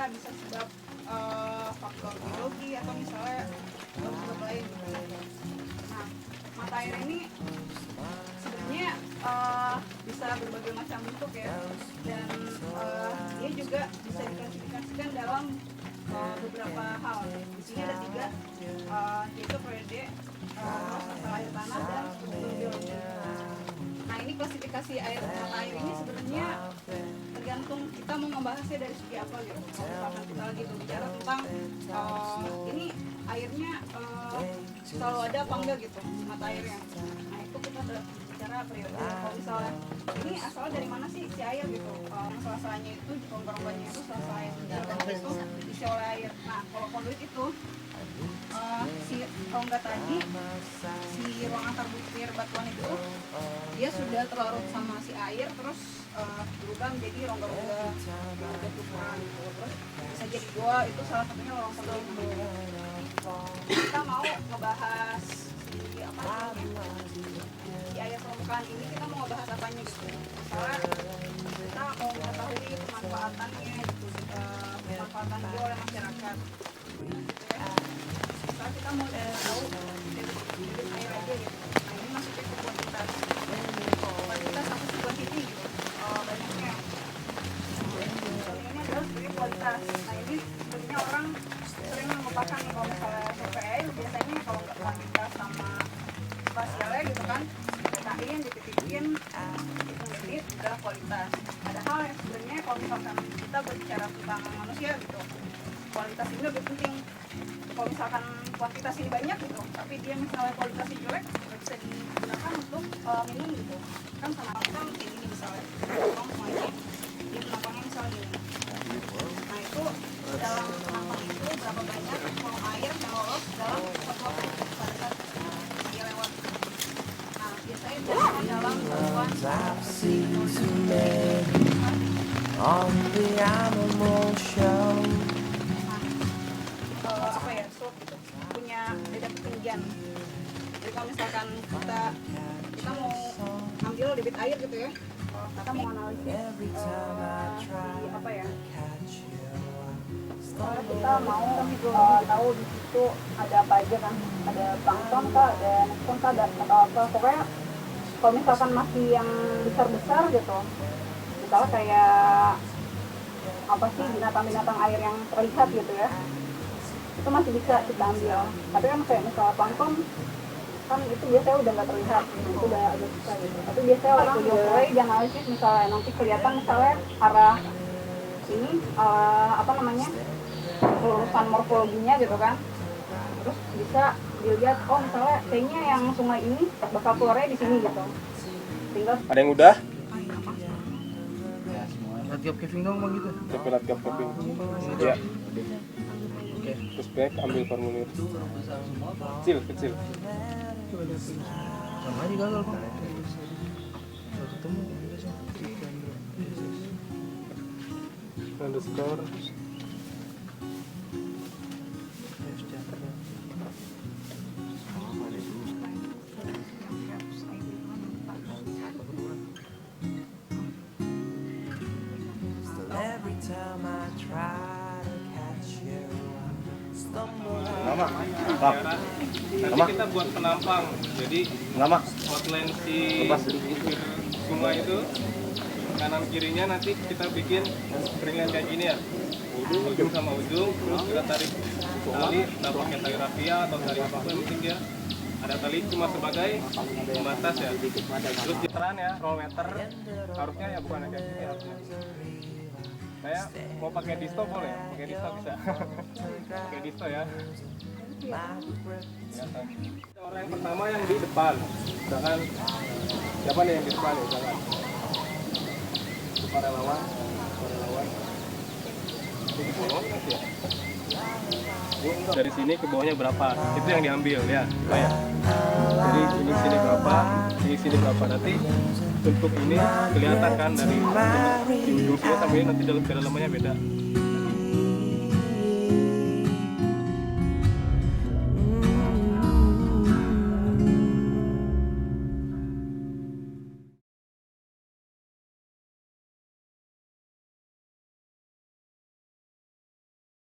bisa sebab faktor biologi atau misalnya sebab lain. Nah, mata air ini sebenarnya bisa berbagai macam bentuk ya, dan dia juga bisa diklasifikasikan dalam beberapa hal. Di sini ada 3, yaitu periode, asal air tanah, dan struktur biologi. Nah, ini klasifikasi air mata air ini sebenarnya tergantung kita mau membahasnya dari segi apa gitu. Kalau misalkan kita lagi berbicara tentang ini airnya selalu ada apa enggak gitu, mata airnya. Nah, itu kita bicara periode. Kalau misalnya ini asalnya dari mana sih si air gitu, sela-selanya itu rongga-rongganya itu sela-sela yang itu diisi oleh air. Nah, kalau konduit itu si rongga tadi, si ruang antar butir batuan itu dia sudah terlarut sama si air, terus berubah menjadi rongga-rongga batuan gitu. Terus bisa jadi goa, itu salah satunya lorong konduit. Kita mau ngebahas si apa namanya, di air permukaan ini kita mau ngebahas apanya gitu. Misalnya kita mau mengetahui pemanfaatannya gitu, pemanfaatan dia oleh masyarakat. Misalnya kita mau tahu debit air aja gitu. Nah, ini masuknya ke kuantitas. Kuantitas apa sih kuantiti gitu, banyaknya. Ini adalah sebagai kualitas. Nah, ini sebenarnya orang sering melupakan nih, kalau misalnya survei air biasanya kalau kuantitas sama spasialnya gitu kan, dipetain, dititikin, hitung-hitung udah kualitas. Padahal yang sebenarnya kalau misalkan kita berbicara tentang manusia gitu, kualitas ini lebih penting. Kalau misalkan kuantitas ini banyak gitu, tapi dia misalnya kualitasnya jelek, nggak bisa digunakan untuk minum gitu. Kan sama kita kayak gini misalnya, tolong semuanya, dia penampangnya misalnya gini. Nah, itu dalam penampang itu berapa banyak volume air yang lolos dalam satu waktu pada saat dia lewat. Nah, biasanya biasanya dalam satuan on the animal show. Apa ya, slope gitu, punya beda ketinggian. Jadi kalau misalkan kita mau ambil debit air gitu ya, kita mau analisis di apa ya, kita mau tahu di situ ada apa aja kan, ada plankton kah, ada nekton kah, atau apa. Pokoknya kalau misalkan masih yang besar-besar gitu, misalnya kayak apa sih, binatang-binatang air yang terlihat gitu ya, itu masih bisa kita ambil. Tapi kan kayak misalnya plankton kan itu biasanya udah nggak terlihat, itu udah agak susah gitu. Tapi biasanya orang mulai dianalisis, misalnya nanti kelihatan misalnya arah ini apa namanya, pelurusan morfologinya gitu kan, terus bisa dilihat, oh misalnya kayaknya yang sungai ini bakal keluarnya di sini gitu. Tinggal ada yang udah? Lat gap keving dong bang gitu. Coba lat gap keping. Ya. Oke. Terus back ambil formulir. Kecil. Sama aja gagal bang. Ketemu. Underscore. Lama. Nanti kita buat penampang, jadi Lama. outline si sungai itu kanan kirinya nanti kita bikin ringan kayak gini ya, ujung sama ujung, terus kita tarik tali, nggak pakai tali rafia atau tali apapun, yang penting dia ada tali cuma sebagai pembatas ya. Terus gitaran ya, roll meter harusnya ya bukan kayak gini harusnya. Saya mau pakai disto boleh, pakai disto bisa. Pakai disto ya. Orang yang pertama yang di depan, misalkan siapa nih yang di depan nih, misalkan para relawan. Ini bawah ya. Dari sini ke bawahnya berapa? Itu yang diambil ya, ya. Jadi ini sini berapa, ini sini berapa, nanti bentuk ini kelihatan kan dari ujung sini sampai ini nanti dalam kedalamannya beda.